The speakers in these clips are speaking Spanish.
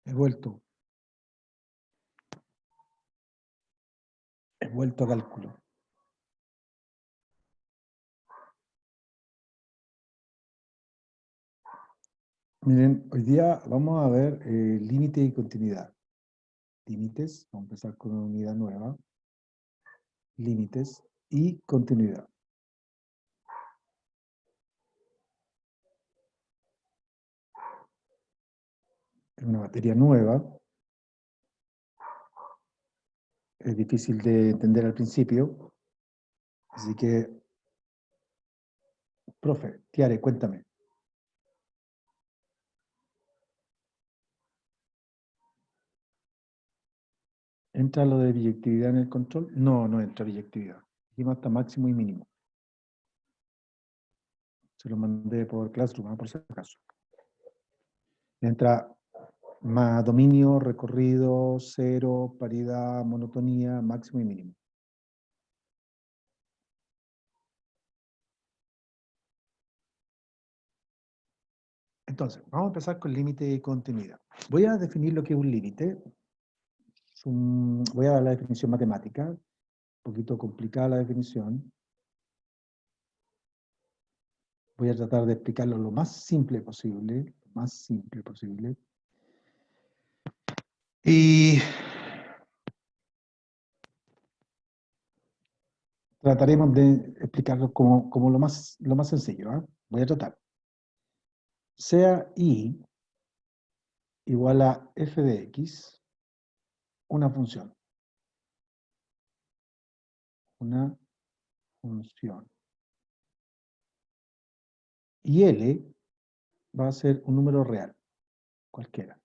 He vuelto a cálculo. Miren, hoy día vamos a ver límite y continuidad. Límites, vamos a empezar con una unidad nueva. Límites y continuidad. Es una materia nueva. Es difícil de entender al principio. Así que, profe, Tiare, cuéntame. ¿Entra lo de biyectividad en el control? No, no entra biyectividad. Dijimos hasta máximo y mínimo. Se lo mandé por Classroom, por si acaso. Entra más dominio, recorrido, cero, paridad, monotonía, máximo y mínimo. Entonces, vamos a empezar con límite y continuidad. Voy a definir lo que es un límite. Voy a dar la definición matemática, un poquito complicada la definición. Voy a tratar de explicarlo lo más simple posible, Y trataremos de explicarlo como lo más sencillo. ¿Eh? Voy a tratar. Sea I igual a f de x, una función. Una función. Y L va a ser un número real, cualquiera.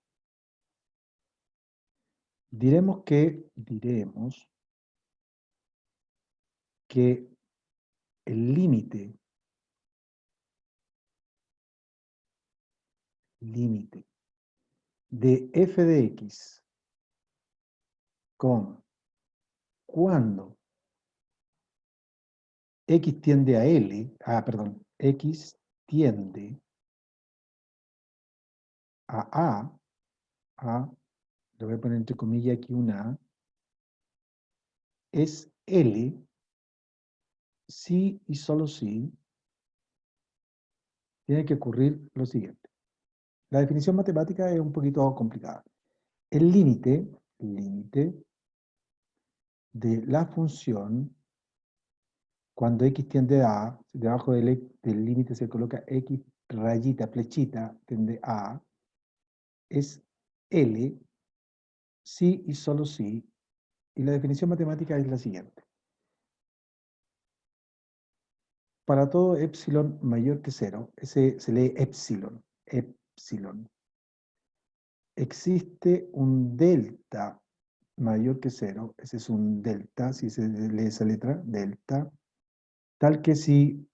Diremos que el límite de f de x con cuando x tiende a L, x tiende a A, le voy a poner entre comillas aquí una A, es L si y solo si tiene que ocurrir lo siguiente. La definición matemática es un poquito complicada. El límite de la función, cuando x tiende a A, debajo del límite se coloca x rayita, flechita, tiende a A, es L si y solo si, y la definición matemática es la siguiente. Para todo epsilon mayor que 0, ese se lee epsilon, existe un delta mayor que 0, ese es un delta, si se lee esa letra, delta, tal que si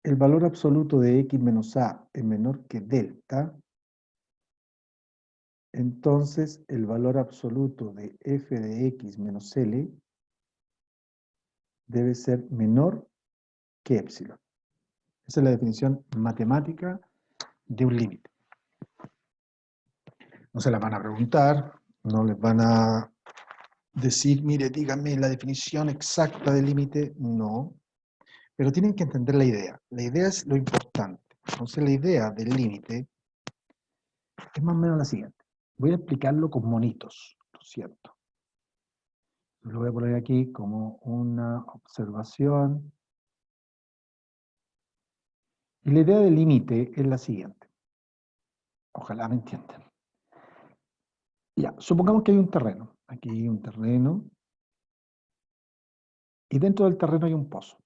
el valor absoluto de x menos a es menor que delta, entonces el valor absoluto de f de x menos L debe ser menor que epsilon. Esa es la definición matemática de un límite. No se la van a preguntar, no les van a decir, mire, díganme la definición exacta del límite, no. Pero tienen que entender la idea. La idea es lo importante. Entonces la idea del límite es más o menos la siguiente. Voy a explicarlo con monitos, lo siento. Lo voy a poner aquí como una observación. Y la idea del límite es la siguiente. Ojalá me entiendan. Ya, supongamos que hay un terreno. Aquí hay un terreno. Y dentro del terreno hay un pozo.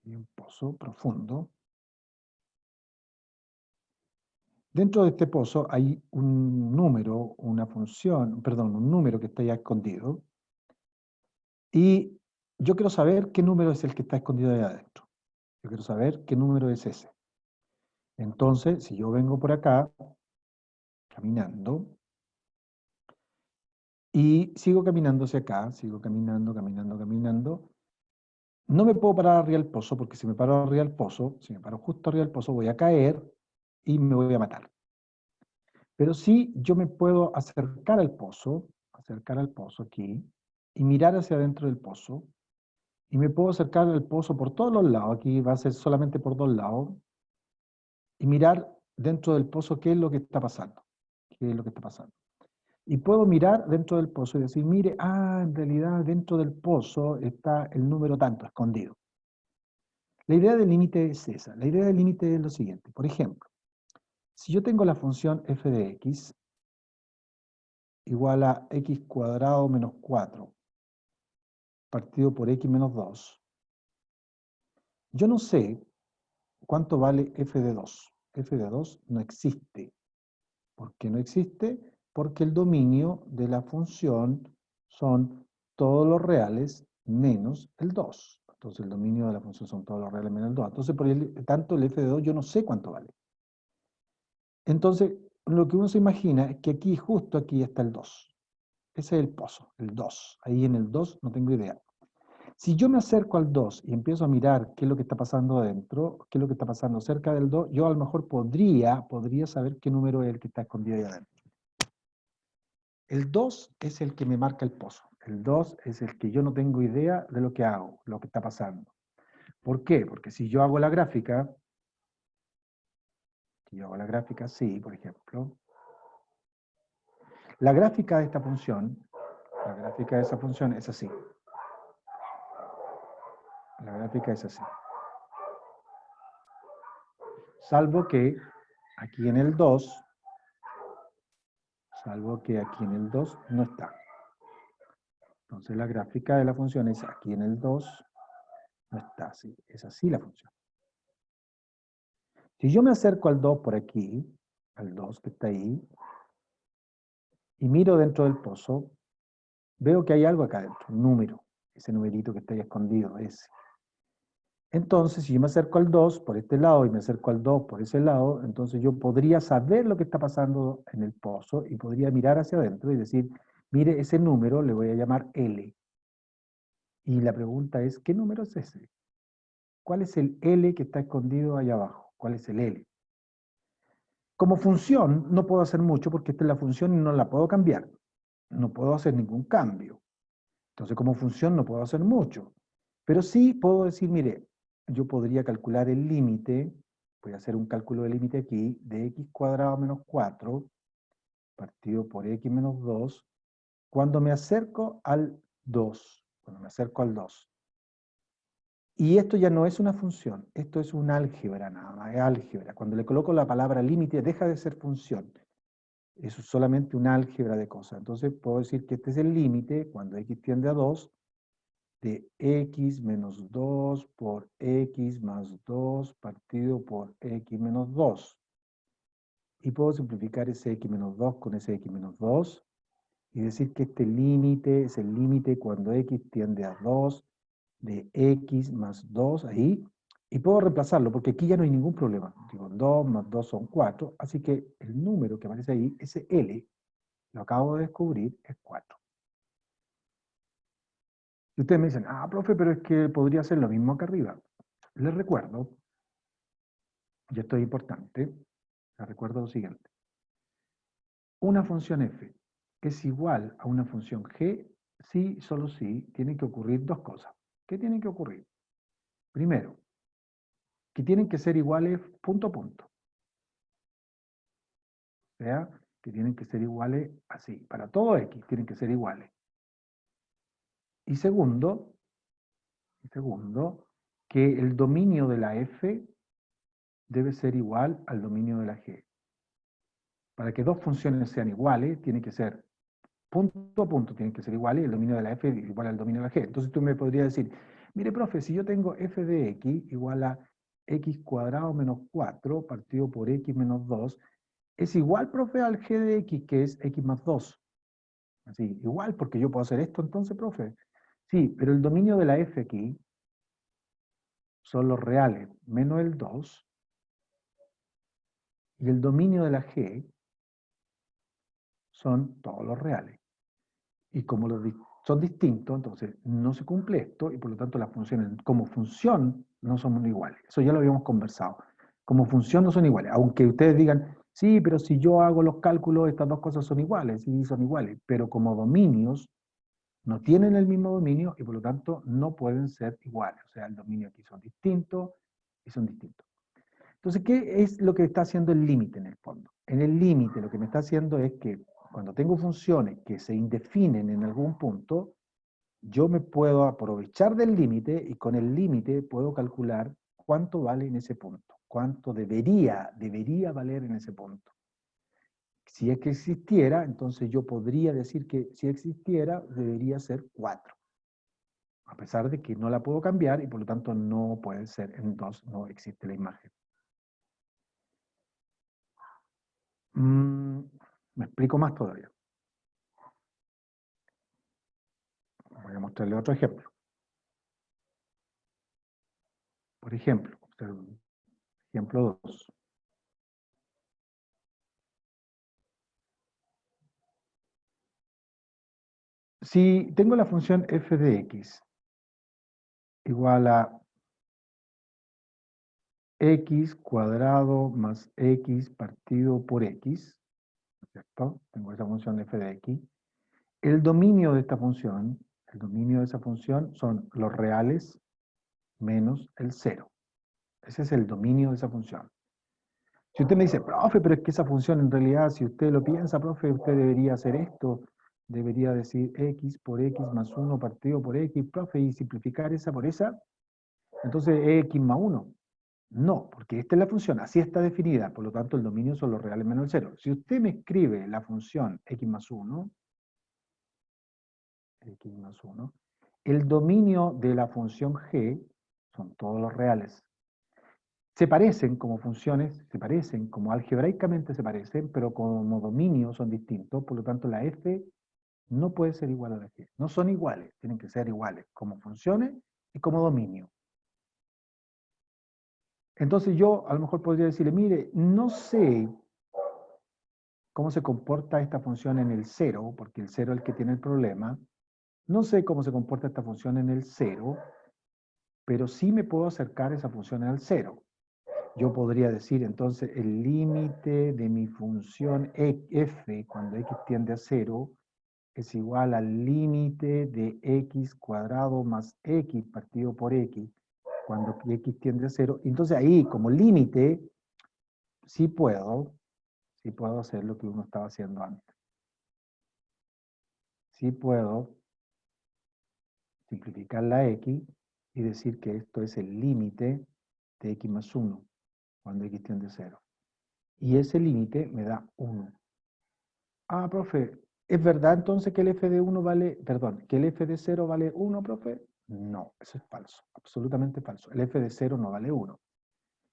Hay un pozo profundo. Dentro de este pozo hay un número, una función, perdón, un número que está ya escondido. Y yo quiero saber qué número es el que está escondido ahí adentro. Yo quiero saber qué número es ese. Entonces, si yo vengo por acá, caminando, y sigo caminando hacia acá, sigo caminando, no me puedo parar arriba del pozo, porque si me paro arriba del pozo, si me paro justo arriba del pozo, voy a caer y me voy a matar. Pero sí, yo me puedo acercar al pozo aquí, y mirar hacia adentro del pozo, y me puedo acercar al pozo por todos los lados, aquí va a ser solamente por 2 lados, y mirar dentro del pozo qué es lo que está pasando. ¿Qué es lo que está pasando? Y puedo mirar dentro del pozo y decir, mire, en realidad dentro del pozo está el número tanto escondido. La idea del límite es esa. La idea del límite es lo siguiente. Por ejemplo, si yo tengo la función f de x igual a x cuadrado menos 4 partido por x menos 2, yo no sé cuánto vale f de 2. F de 2 no existe. ¿Por qué no existe? Porque el dominio de la función son todos los reales menos el 2. Entonces el dominio de la función son todos los reales menos el 2. Entonces, por tanto, el f de 2 yo no sé cuánto vale. Entonces, lo que uno se imagina es que aquí, justo aquí, está el 2. Ese es el pozo, el 2. Ahí en el 2 no tengo idea. Si yo me acerco al 2 y empiezo a mirar qué es lo que está pasando adentro, qué es lo que está pasando cerca del 2, yo a lo mejor podría saber qué número es el que está escondido ahí adentro. El 2 es el que me marca el pozo. El 2 es el que yo no tengo idea de lo que hago, lo que está pasando. ¿Por qué? Porque si yo hago la gráfica, sí, por ejemplo, la gráfica de esta función, la gráfica de esa función es así. La gráfica es así. Salvo que aquí en el 2, no está. Entonces la gráfica de la función es aquí en el 2, no está así. Es así la función. Si yo me acerco al 2 por aquí, al 2 que está ahí, y miro dentro del pozo, veo que hay algo acá dentro, un número, ese numerito que está ahí escondido, ese. Entonces, si yo me acerco al 2 por este lado y me acerco al 2 por ese lado, entonces yo podría saber lo que está pasando en el pozo y podría mirar hacia adentro y decir, mire, ese número le voy a llamar L. Y la pregunta es, ¿qué número es ese? ¿Cuál es el L que está escondido ahí abajo? ¿Cuál es el L? Como función no puedo hacer mucho porque esta es la función y no la puedo cambiar. No puedo hacer ningún cambio. Entonces como función no puedo hacer mucho. Pero sí puedo decir, mire, yo podría calcular el límite, voy a hacer un cálculo de límite aquí, de x cuadrado menos 4 partido por x menos 2, cuando me acerco al 2. Cuando me acerco al 2. Y esto ya no es una función, esto es un álgebra nada más, es álgebra. Cuando le coloco la palabra límite deja de ser función. Eso es solamente un álgebra de cosas. Entonces puedo decir que este es el límite, cuando x tiende a 2, de x menos 2 por x más 2 partido por x menos 2. Y puedo simplificar ese x menos 2 con ese x menos 2 y decir que este límite es el límite cuando x tiende a 2 de x más 2 ahí. Y puedo reemplazarlo porque aquí ya no hay ningún problema. Digo, 2 más 2 son 4, así que el número que aparece ahí, ese L, lo acabo de descubrir, es 4. Y ustedes me dicen, profe, pero es que podría ser lo mismo acá arriba. Les recuerdo, y esto es importante, les recuerdo lo siguiente. Una función f es igual a una función g si, solo si, tienen que ocurrir dos cosas. ¿Qué tienen que ocurrir? Primero, que tienen que ser iguales punto a punto. O sea, que tienen que ser iguales así. Para todo x tienen que ser iguales. Y segundo, que el dominio de la f debe ser igual al dominio de la g. Para que dos funciones sean iguales, tienen que ser punto a punto, tienen que ser iguales, y el dominio de la f es igual al dominio de la g. Entonces tú me podrías decir, mire, profe, si yo tengo f de x igual a x cuadrado menos 4 partido por x menos 2, es igual, profe, al g de x, que es x más 2. Así, igual, porque yo puedo hacer esto entonces, profe. Sí, pero el dominio de la f aquí son los reales menos el 2, y el dominio de la g son todos los reales. Y como son distintos, entonces no se cumple esto, y por lo tanto las funciones como función no son iguales. Eso ya lo habíamos conversado. Como función no son iguales, aunque ustedes digan, sí, pero si yo hago los cálculos, estas dos cosas son iguales, sí, son iguales, pero como dominios no tienen el mismo dominio y por lo tanto no pueden ser iguales. O sea, el dominio aquí son distintos y son distintos. Entonces, ¿qué es lo que está haciendo el límite en el fondo? En el límite lo que me está haciendo es que cuando tengo funciones que se indefinen en algún punto, yo me puedo aprovechar del límite y con el límite puedo calcular cuánto vale en ese punto, cuánto debería valer en ese punto. Si es que existiera, entonces yo podría decir que si existiera, debería ser 4. A pesar de que no la puedo cambiar y por lo tanto no puede ser en 2, no existe la imagen. Me explico más todavía. Voy a mostrarle otro ejemplo. Por ejemplo, ejemplo 2. Si tengo la función f de x igual a x cuadrado más x partido por x, ¿cierto? Tengo esa función f de x. El dominio de esta función, el dominio de esa función son los reales menos el 0. Ese es el dominio de esa función. Si usted me dice, profe, pero es que esa función en realidad, si usted lo piensa, profe, usted debería hacer esto, debería decir x por x más 1 partido por x, profe, y simplificar esa por esa, entonces es x más 1. No, porque esta es la función, así está definida, por lo tanto el dominio son los reales menos el 0. Si usted me escribe la función x más 1, x más 1, el dominio de la función g son todos los reales. Se parecen como funciones, se parecen, como algebraicamente se parecen, pero como dominio son distintos, por lo tanto la f no puede ser igual a la g. No son iguales, tienen que ser iguales como funciones y como dominio. Entonces yo a lo mejor podría decirle, mire, no sé cómo se comporta esta función en el 0, porque el 0 es el que tiene el problema. No sé cómo se comporta esta función en el 0, pero sí me puedo acercar esa función al 0. Yo podría decir entonces el límite de mi función f cuando x tiende a 0 es igual al límite de x cuadrado más x partido por x cuando x tiende a 0. Entonces ahí como límite sí puedo hacer lo que uno estaba haciendo antes. Sí puedo simplificar la x y decir que esto es el límite de x más 1 cuando x tiende a 0. Y ese límite me da 1. Ah, profe, ¿es verdad entonces que el f de 1 vale, perdón, que el f de 0 vale 1, profe? No, eso es falso, absolutamente falso. El f de 0 no vale 1.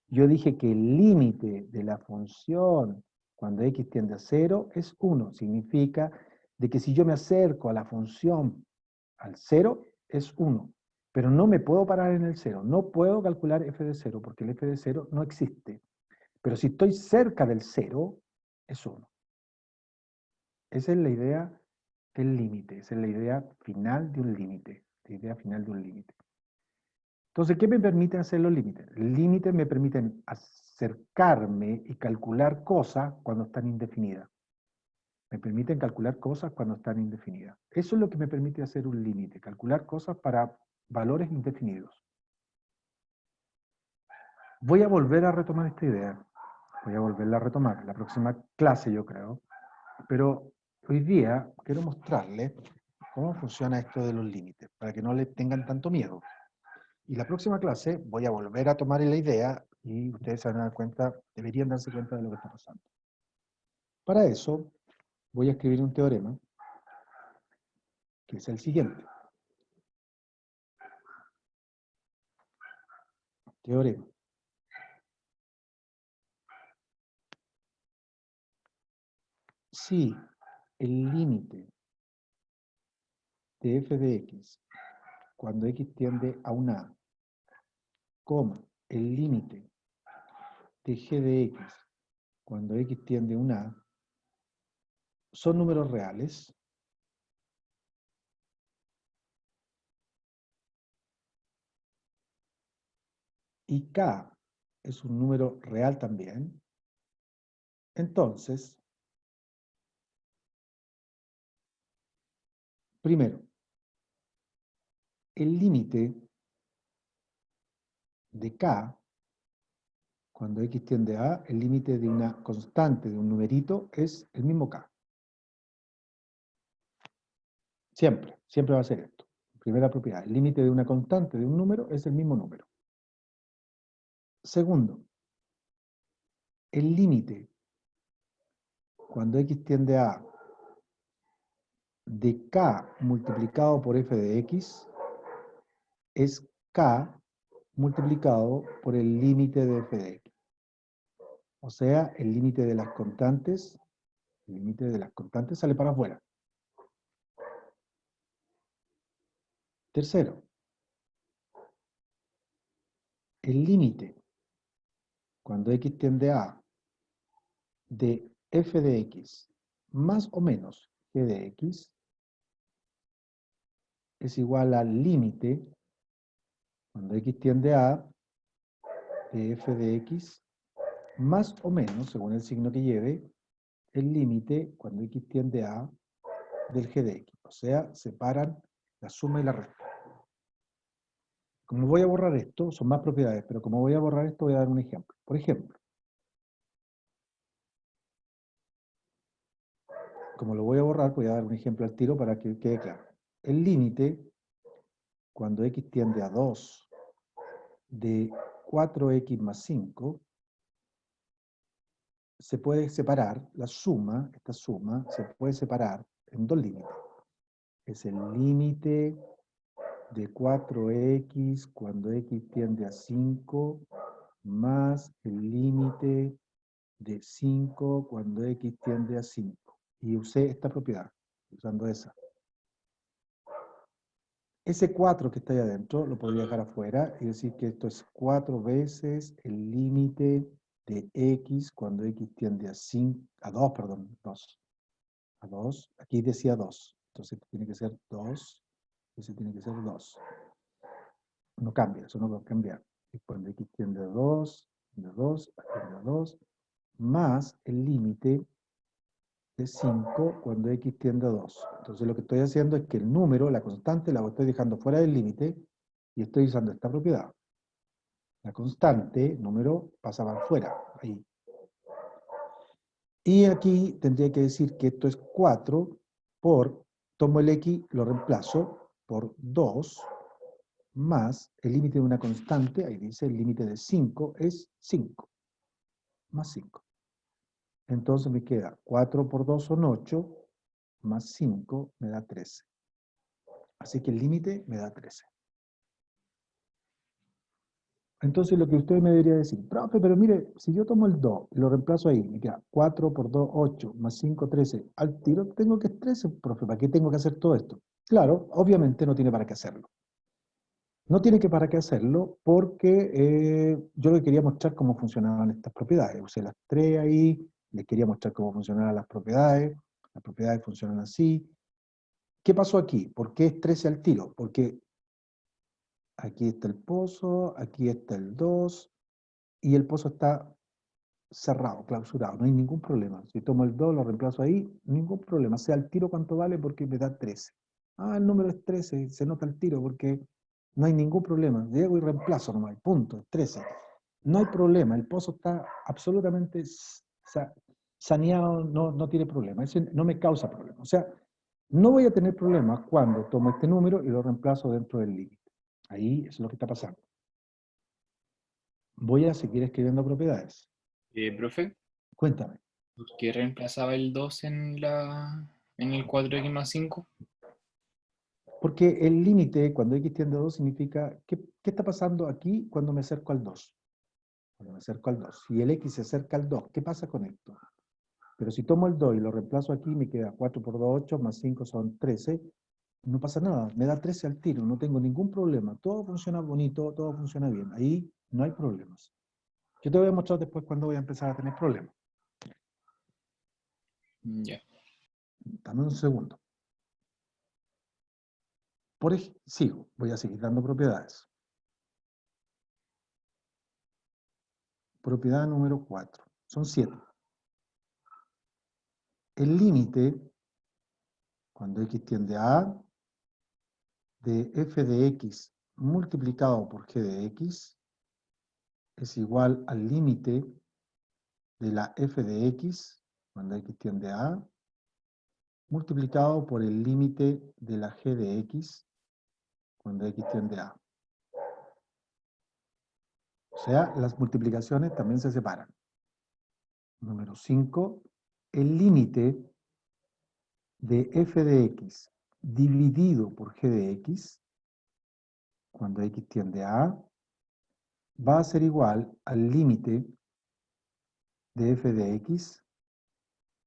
Yo dije que el límite de la función cuando x tiende a 0 es 1. Significa de que si yo me acerco a la función al 0 es 1. Pero no me puedo parar en el 0. No puedo calcular f de 0 porque el f de 0 no existe. Pero si estoy cerca del 0 es 1. Esa es la idea del límite, esa es la idea final de un límite, la idea final de un límite. Entonces, ¿qué me permiten hacer los límites? Los límites me permiten acercarme y calcular cosas cuando están indefinidas. Me permiten calcular cosas cuando están indefinidas. Eso es lo que me permite hacer un límite, calcular cosas para valores indefinidos. Voy a volver a retomar esta idea. Voy a volverla a retomar la próxima clase, yo creo. Pero hoy día quiero mostrarles cómo funciona esto de los límites, para que no le tengan tanto miedo. Y la próxima clase voy a volver a tomar la idea y ustedes se van a dar cuenta, deberían darse cuenta de lo que está pasando. Para eso voy a escribir un teorema, que es el siguiente. Teorema. Si el límite de f de x cuando x tiende a un a, coma, el límite de g de x cuando x tiende a un a, son números reales, y k es un número real también, entonces, primero, el límite de k, cuando x tiende a, el límite de una constante, de un numerito, es el mismo k. Siempre, siempre va a ser esto. Primera propiedad, el límite de una constante, de un número, es el mismo número. Segundo, el límite, cuando x tiende a, de k multiplicado por f de x, es k multiplicado por el límite de f de x. O sea, el límite de las constantes, sale para afuera. Tercero, el límite, cuando x tiende a, de f de x más o menos g de x, es igual al límite, cuando x tiende a, de f de x más o menos, según el signo que lleve, el límite, cuando x tiende a, del g de x. O sea, separan la suma y la resta. Como voy a borrar esto, son más propiedades, pero como voy a borrar esto, voy a dar un ejemplo. Por ejemplo, como lo voy a borrar, voy a dar un ejemplo al tiro para que quede claro. El límite, cuando x tiende a 2, de 4x más 5, se puede separar, la suma, esta suma, se puede separar en dos límites. Es el límite de 4x cuando x tiende a 5 más el límite de 5 cuando x tiende a 5. Y usé esta propiedad, usando esa. Ese 4 que está ahí adentro lo podría dejar afuera y decir que esto es 4 veces el límite de x cuando x tiende a 5, a 2, perdón, 2. A 2, aquí decía 2, entonces tiene que ser 2, ese tiene que ser 2. No cambia, eso no va a cambiar. Y cuando x tiende a 2, tiende a 2, tiende a 2, más el límite de 5 cuando x tiende a 2. Entonces lo que estoy haciendo es que el número, la constante, la estoy dejando fuera del límite y estoy usando esta propiedad. La constante, número, pasa para afuera, ahí. Y aquí tendría que decir que esto es 4 por, tomo el x, lo reemplazo por 2, más el límite de una constante, ahí dice el límite de 5 es 5, más 5. Entonces me queda 4 por 2 son 8, más 5 me da 13. Así que el límite me da 13. Entonces lo que usted me debería decir, profe, pero mire, si yo tomo el 2 y lo reemplazo ahí, me queda 4 por 2, 8, más 5, 13. Al tiro tengo que es 13, profe, ¿para qué tengo que hacer todo esto? Claro, obviamente no tiene para qué hacerlo. No tiene que para qué hacerlo porque yo le quería mostrar cómo funcionaban estas propiedades. Usé las 3 ahí, les quería mostrar cómo funcionaban las propiedades. Las propiedades funcionan así. ¿Qué pasó aquí? ¿Por qué es 13 al tiro? Porque aquí está el pozo, aquí está el 2, y el pozo está cerrado, clausurado, no hay ningún problema. Si tomo el 2, lo reemplazo ahí, ningún problema. Sea el tiro cuánto vale porque me da 13. Ah, el número es 13, se nota el tiro porque no hay ningún problema. Llego y reemplazo nomás, punto, es 13. No hay problema, el pozo está absolutamente saneado, no tiene problema, eso no me causa problema. O sea, no voy a tener problemas cuando tomo este número y lo reemplazo dentro del límite. Ahí es lo que está pasando. Voy a seguir escribiendo propiedades. Profe, Cuéntame. ¿por qué reemplazaba el 2 en el 4x más 5? Porque el límite, cuando x tiende a 2, significa, ¿qué está pasando aquí cuando me acerco al 2? Cuando me acerco al 2. Si el x se acerca al 2, ¿qué pasa con esto? Pero si tomo el 2 y lo reemplazo aquí, me queda 4 por 2, 8, más 5 son 13. No pasa nada, me da 13 al tiro, no tengo ningún problema. Todo funciona bonito, todo funciona bien. Ahí no hay problemas. Yo te voy a mostrar después cuando voy a empezar a tener problemas. Ya. Dame un segundo. Sigo, voy a seguir dando propiedades. propiedad número 4. Son 7. El límite, cuando x tiende a A, de f de x multiplicado por g de x es igual al límite de la f de x, cuando x tiende a A, multiplicado por el límite de la g de x, cuando x tiende a A. O sea, las multiplicaciones también se separan. Número 5, el límite de f de x dividido por g de x, cuando x tiende a A, va a ser igual al límite de f de x,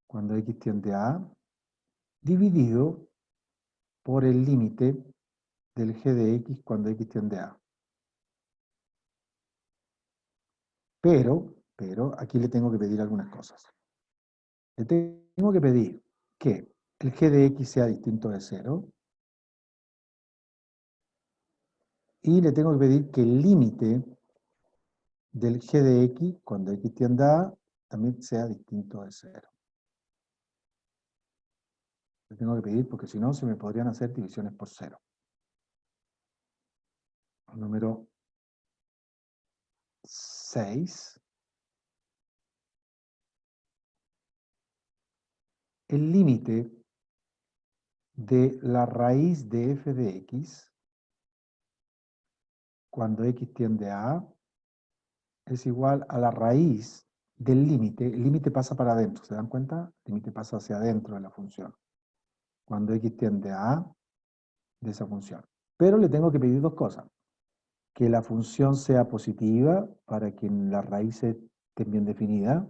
cuando x tiende a A, dividido por el límite del g de x cuando x tiende a A. Pero, aquí le tengo que pedir algunas cosas. Le tengo que pedir que el g de x sea distinto de 0, y le tengo que pedir que el límite del g de x, cuando x tiende a A, también sea distinto de 0. Le tengo que pedir porque si no se me podrían hacer divisiones por 0. Número 6. El límite de la raíz de f de x, cuando x tiende a A, es igual a la raíz del límite. El límite pasa para adentro, ¿se dan cuenta? El límite pasa hacia adentro de la función. Cuando x tiende a A, de esa función. Pero le tengo que pedir dos cosas. Que la función sea positiva para que las raíces estén bien definidas.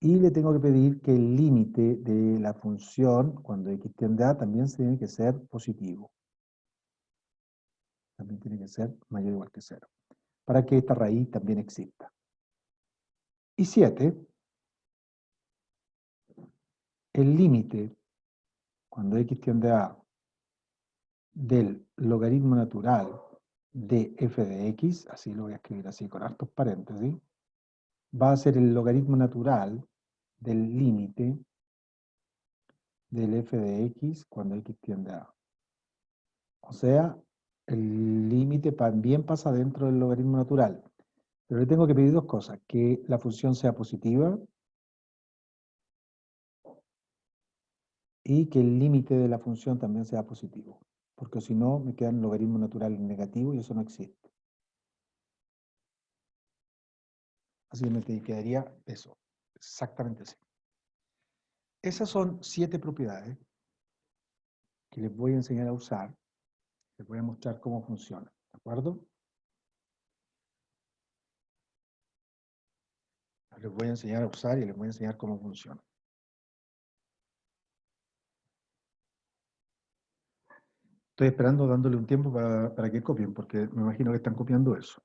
Y le tengo que pedir que el límite de la función, cuando x tiende a A, también tiene que ser positivo. También tiene que ser mayor o igual que 0. Para que esta raíz también exista. Y 7, el límite, cuando x tiende a A, del logaritmo natural de f de x, así lo voy a escribir así con hartos paréntesis, va a ser el logaritmo natural del límite del f de x cuando x tiende a A. O sea, el límite también pasa dentro del logaritmo natural. Pero le tengo que pedir dos cosas, que la función sea positiva y que el límite de la función también sea positivo. Porque si no, me quedan logaritmos naturales negativos y eso no existe. Así que me quedaría eso, exactamente así. Esas son 7 propiedades que les voy a enseñar a usar. Les voy a mostrar cómo funciona, ¿de acuerdo? Les voy a enseñar a usar y les voy a enseñar cómo funciona. Estoy esperando dándole un tiempo para que copien, porque me imagino que están copiando eso.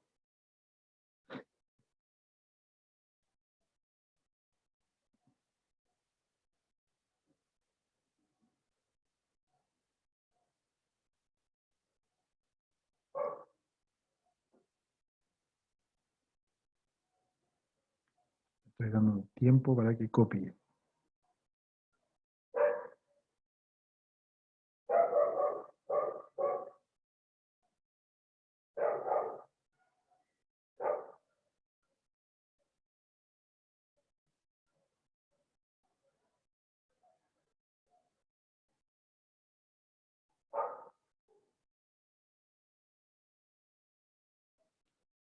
Estoy dando un tiempo para que copie.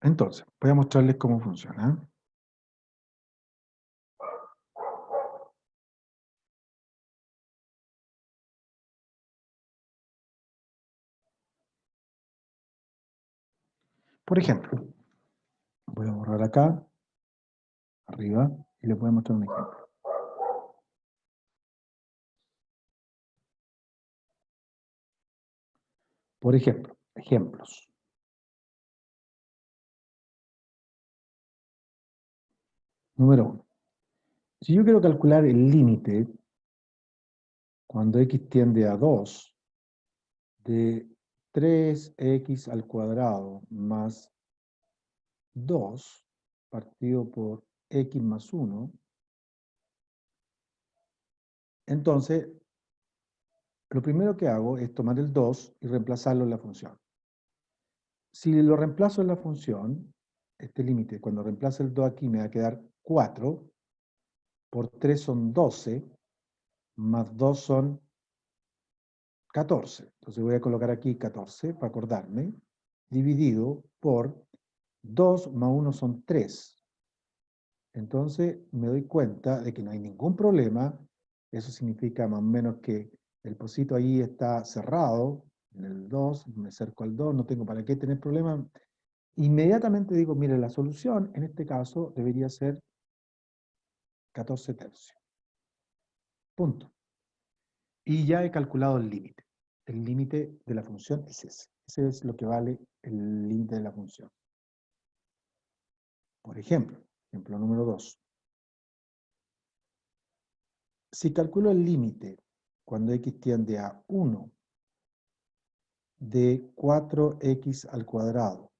Entonces, voy a mostrarles cómo funciona. Por ejemplo, voy a borrar acá, arriba, y les voy a mostrar un ejemplo. Por ejemplo, ejemplos. Número 1. Si yo quiero calcular el límite cuando x tiende a 2 de 3x al cuadrado más 2, partido por x más 1. Entonces, lo primero que hago es tomar el 2 y reemplazarlo en la función. Si lo reemplazo en la función, este límite, cuando reemplazo el 2 aquí me va a quedar 4, por 3 son 12, más 2 son 14. Entonces voy a colocar aquí 14 para acordarme, dividido por 2 más 1 son 3. Entonces me doy cuenta de que no hay ningún problema. Eso significa más o menos que el pocito ahí está cerrado, en el 2, me acerco al 2, no tengo para qué tener problema. Inmediatamente digo, mire, la solución en este caso debería ser 14 tercios. Punto. Y ya he calculado el límite. El límite de la función es ese. Ese es lo que vale el límite de la función. Por ejemplo número 2. Si calculo el límite cuando x tiende a 1 de 4x al cuadrado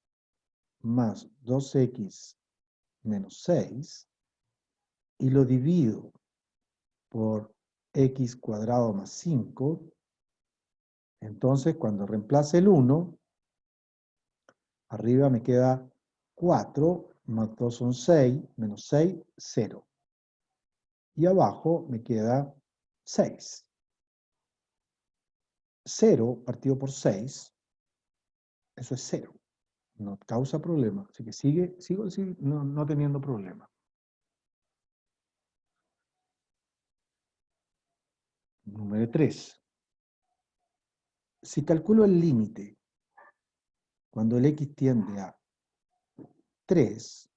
más 2x menos 6 y lo divido por x cuadrado más 5, entonces cuando reemplace el 1, arriba me queda 4 más 2 son 6, menos 6, 0. Y abajo me queda 6. 0 partido por 6, eso es 0. No causa problema. Así que sigo no teniendo problema. Número 3. Si calculo el límite cuando el x tiende a 3,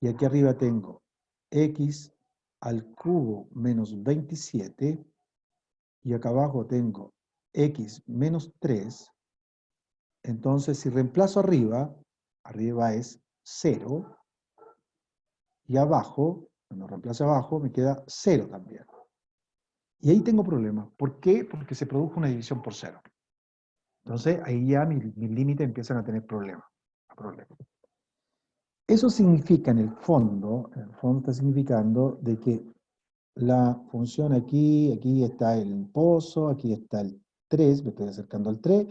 y aquí arriba tengo x al cubo menos 27, y acá abajo tengo x menos 3, entonces si reemplazo arriba es 0, y abajo, cuando reemplace abajo, me queda 0 también. Y ahí tengo problemas. ¿Por qué? Porque se produjo una división por 0. Entonces ahí ya mis límites empiezan a tener problemas. Eso significa en el fondo está significando de que la función aquí está el pozo, aquí está el 3, me estoy acercando al 3,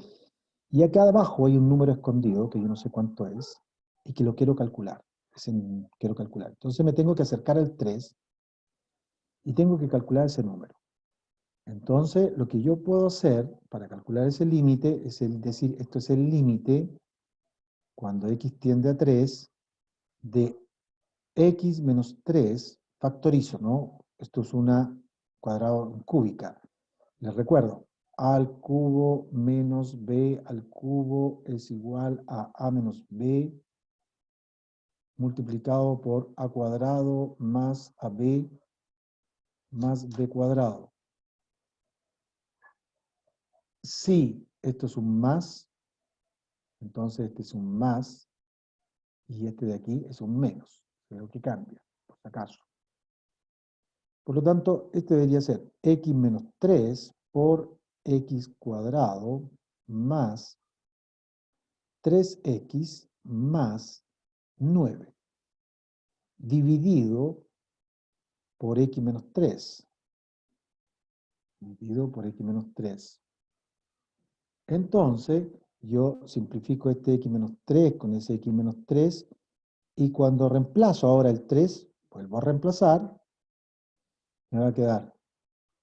y acá abajo hay un número escondido, que yo no sé cuánto es, y que lo quiero calcular. Entonces me tengo que acercar al 3, y tengo que calcular ese número. Entonces, lo que yo puedo hacer para calcular ese límite es decir, esto es el límite cuando x tiende a 3 de x menos 3, factorizo, ¿no? Esto es una cuadrado cúbica. Les recuerdo, a al cubo menos b al cubo es igual a menos b multiplicado por a cuadrado más ab más b cuadrado. Si esto es un más, entonces este es un más, y este de aquí es un menos. Es lo que cambia, por si acaso. Por lo tanto, este debería ser x menos 3 por x cuadrado más 3x más 9, dividido por x menos 3. Dividido por x menos 3. Entonces, yo simplifico este x menos 3 con ese x menos 3, y cuando reemplazo ahora el 3, vuelvo a reemplazar, me va a quedar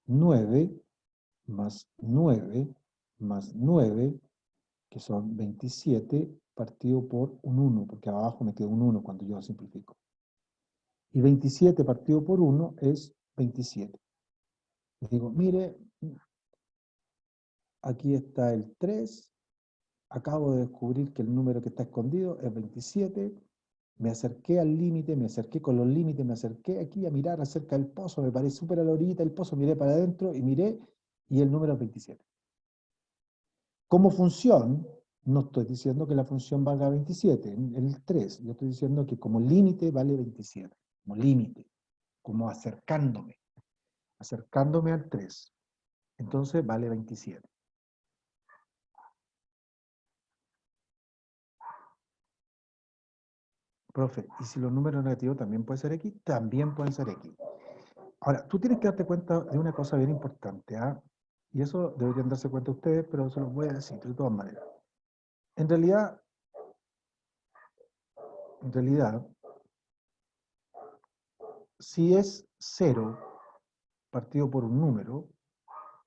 9 más 9 más 9, que son 27, partido por un 1, porque abajo me queda un 1 cuando yo simplifico. Y 27 partido por 1 es 27. Les digo, mire, aquí está el 3, acabo de descubrir que el número que está escondido es 27, me acerqué al límite, me acerqué con los límites, me acerqué aquí a mirar acerca del pozo, me paré súper a la orillita del pozo, miré para adentro y miré, y el número es 27. Como función, no estoy diciendo que la función valga 27, el 3, yo estoy diciendo que como límite vale 27, como límite, como acercándome al 3, entonces vale 27. Profe, ¿y si los números negativos también pueden ser X? También pueden ser X. Ahora, tú tienes que darte cuenta de una cosa bien importante, ¿ah? Y eso deberían darse cuenta ustedes, pero se los voy a decir de todas maneras. En realidad, si es 0 partido por un número,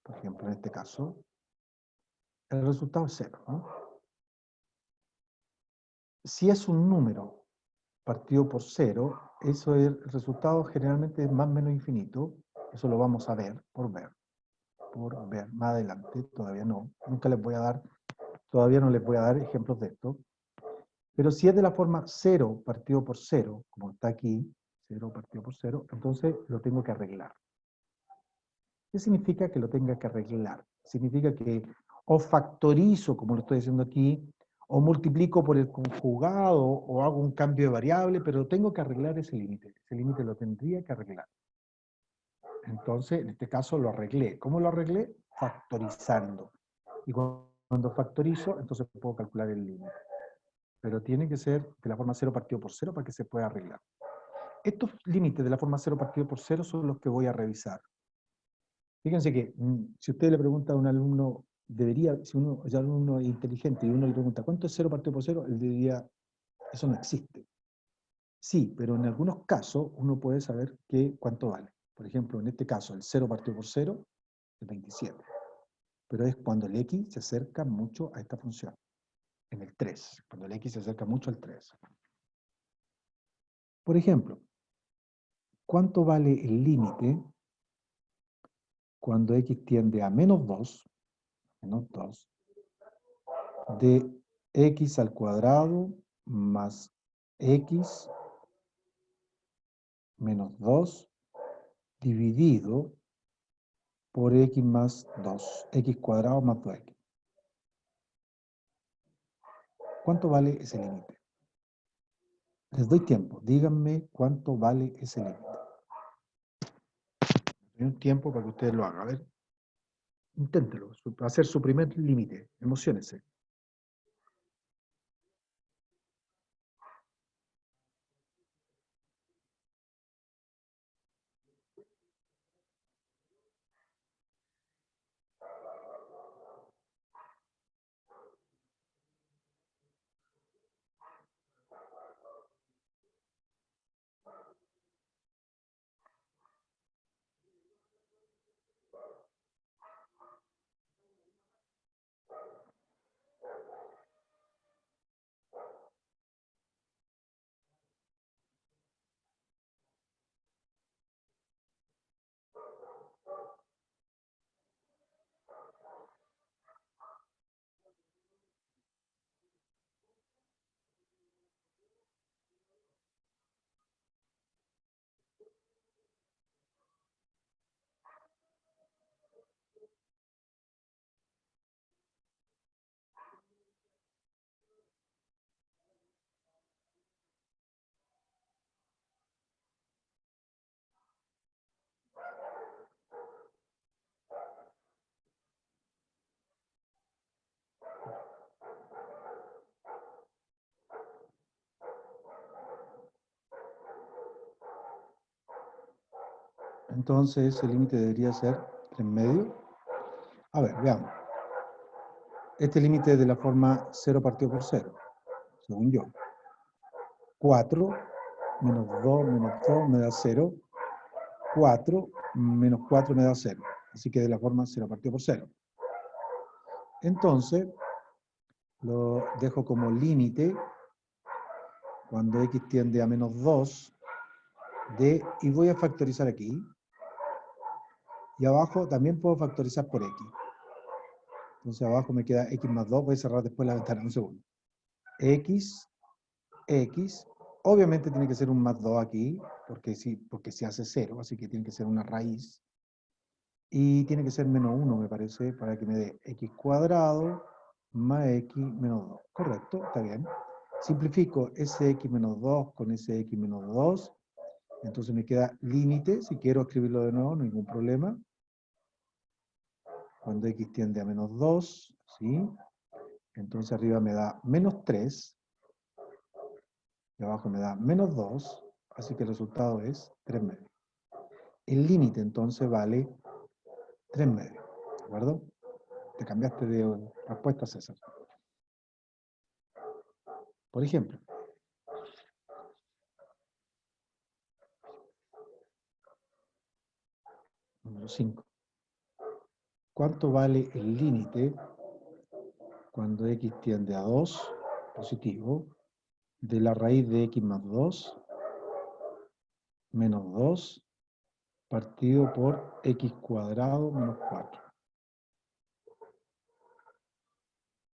por ejemplo, en este caso, el resultado es 0, ¿no? Si es un número partido por 0, eso es, el resultado generalmente es más o menos infinito. Eso lo vamos a ver, por ver más adelante, todavía no. Todavía no les voy a dar ejemplos de esto. Pero si es de la forma 0 partido por 0, como está aquí, 0 partido por 0, entonces lo tengo que arreglar. ¿Qué significa que lo tenga que arreglar? Significa que o factorizo, como lo estoy haciendo aquí, o multiplico por el conjugado, o hago un cambio de variable, pero tengo que arreglar ese límite. Ese límite lo tendría que arreglar. Entonces, en este caso lo arreglé. ¿Cómo lo arreglé? Factorizando. Y cuando factorizo, entonces puedo calcular el límite. Pero tiene que ser de la forma 0 partido por 0 para que se pueda arreglar. Estos límites de la forma 0 partido por 0 son los que voy a revisar. Fíjense que si usted le pregunta a un alumno, si uno es alumno inteligente y uno le pregunta, ¿cuánto es 0 partido por 0? Él diría, eso no existe. Sí, pero en algunos casos uno puede saber cuánto vale. Por ejemplo, en este caso, el 0 partido por 0 es 27. Pero es cuando el x se acerca mucho a esta función. En el 3, cuando el x se acerca mucho al 3. Por ejemplo, ¿cuánto vale el límite cuando x tiende a menos 2, de x al cuadrado más x menos 2 dividido por x más 2, x cuadrado más 2x? ¿Cuánto vale ese límite? Les doy tiempo, díganme cuánto vale ese límite. Hay un tiempo para que ustedes lo hagan. A ver, inténtelo, va a ser su primer límite, emociónense. Entonces el límite debería ser 3/2. A ver, veamos. Este límite es de la forma 0 partido por 0, según yo. 4 menos 2 me da 0. 4 menos 4 me da 0. Así que de la forma 0 partido por 0. Entonces, lo dejo como límite cuando x tiende a menos 2 y voy a factorizar aquí. Y abajo también puedo factorizar por x. Entonces abajo me queda x más 2. Voy a cerrar después la ventana un segundo. X, obviamente tiene que ser un más 2 aquí, porque se hace 0, así que tiene que ser una raíz. Y tiene que ser menos 1, me parece, para que me dé x cuadrado más x menos 2. Correcto, está bien. Simplifico ese x menos 2 con ese x menos 2. Entonces me queda límite, si quiero escribirlo de nuevo, no hay ningún problema. Cuando x tiende a menos 2, ¿sí? Entonces arriba me da menos 3 y abajo me da menos 2, así que el resultado es 3 medios. El límite entonces vale 3 medios, ¿de acuerdo? Te cambiaste de respuesta, César. Por ejemplo, número 5. ¿Cuánto vale el límite cuando x tiende a 2, positivo, de la raíz de x más 2, menos 2, partido por x cuadrado menos 4?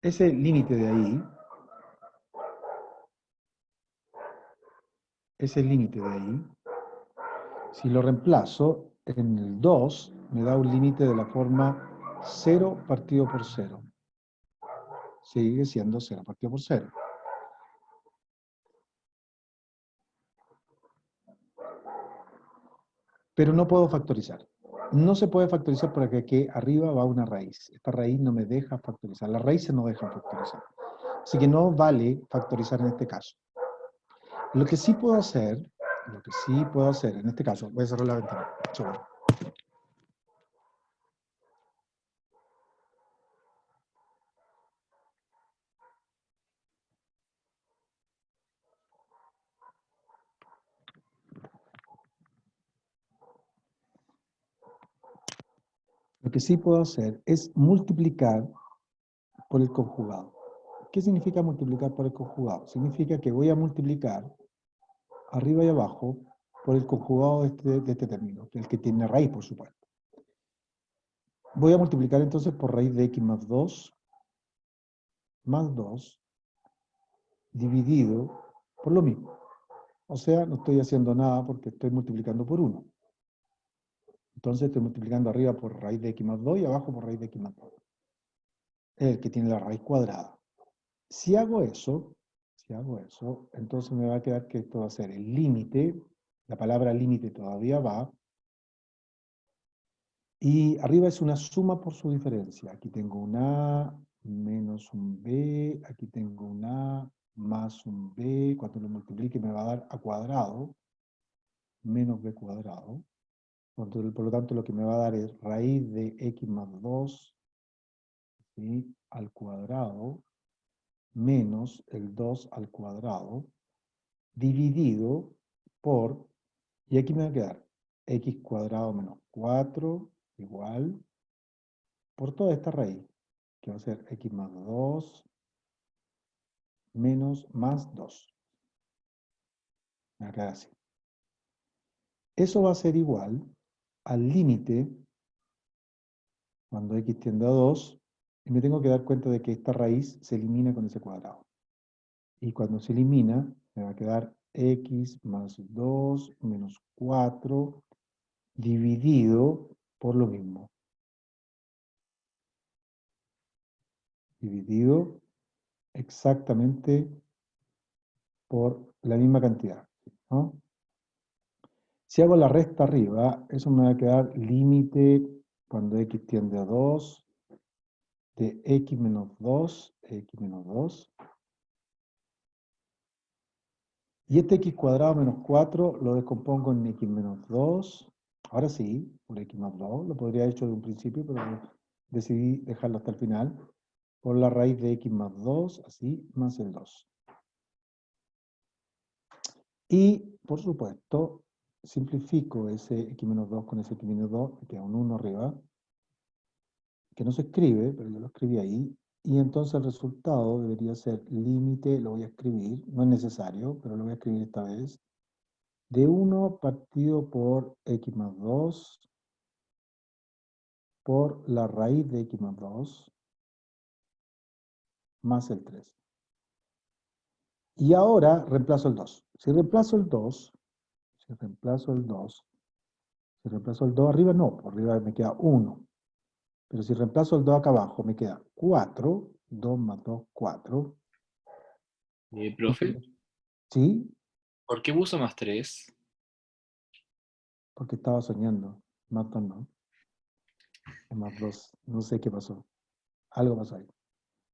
Ese límite de ahí, si lo reemplazo en el 2, me da un límite de la forma 0 partido por 0. Sigue siendo 0 partido por 0. Pero no puedo factorizar. No se puede factorizar porque aquí arriba va una raíz. Esta raíz no me deja factorizar. Las raíces no dejan factorizar. Así que no vale factorizar en este caso. Lo que sí puedo hacer en este caso, voy a cerrar la ventana. Seguro. Lo que sí puedo hacer es multiplicar por el conjugado. ¿Qué significa multiplicar por el conjugado? Significa que voy a multiplicar arriba y abajo por el conjugado de este término, el que tiene raíz, por supuesto. Voy a multiplicar entonces por raíz de x más 2, dividido por lo mismo. O sea, no estoy haciendo nada porque estoy multiplicando por 1. Entonces estoy multiplicando arriba por raíz de x más 2 y abajo por raíz de x más 2. Es el que tiene la raíz cuadrada. Si hago eso, entonces me va a quedar que esto va a ser el límite. La palabra límite todavía va. Y arriba es una suma por su diferencia. Aquí tengo un A menos un B. Aquí tengo un A más un B. Cuando lo multiplique me va a dar A cuadrado menos B cuadrado. Por lo tanto, lo que me va a dar es raíz de x más 2, ¿sí?, al cuadrado menos el 2 al cuadrado dividido por, y aquí me va a quedar x cuadrado menos 4 igual por toda esta raíz, que va a ser x más 2 menos más 2. Me va a quedar así. Eso va a ser igual al límite cuando x tiende a 2, y me tengo que dar cuenta de que esta raíz se elimina con ese cuadrado. Y cuando se elimina, me va a quedar x más 2 menos 4 dividido por lo mismo. Dividido exactamente por la misma cantidad, ¿no? Si hago la resta arriba, eso me va a quedar límite cuando x tiende a 2 de x menos 2, y este x cuadrado menos 4 lo descompongo en x menos 2. Ahora sí, por x más 2, lo podría haber hecho de un principio, pero decidí dejarlo hasta el final. Por la raíz de x más 2, así, más el 2. Y, por supuesto, simplifico ese x menos 2 con ese x menos 2, me queda un 1 arriba, que no se escribe, pero yo lo escribí ahí, y entonces el resultado debería ser límite, lo voy a escribir, no es necesario, pero lo voy a escribir esta vez, de 1 partido por x más 2 por la raíz de x más 2 más el 3. Y ahora reemplazo el 2. Si reemplazo el 2 arriba, no, por arriba me queda 1. Pero si reemplazo el 2 acá abajo, me queda 4, 2 más 2, 4. Profe, ¿Sí? ¿por qué puso más 3? Porque estaba soñando. Más 2 no. Es más 2. No sé qué pasó. Algo pasó ahí.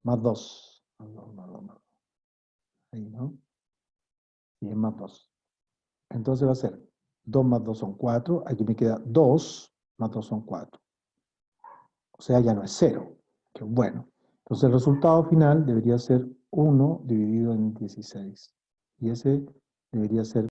Más 2. Más 2, más 2, más 2. Ahí, ¿no? y es más 2. Entonces va a ser 2 más 2 son 4, aquí me queda 2 más 2 son 4. O sea, ya no es 0, que es bueno. Entonces el resultado final debería ser 1 dividido en 16. Y ese debería ser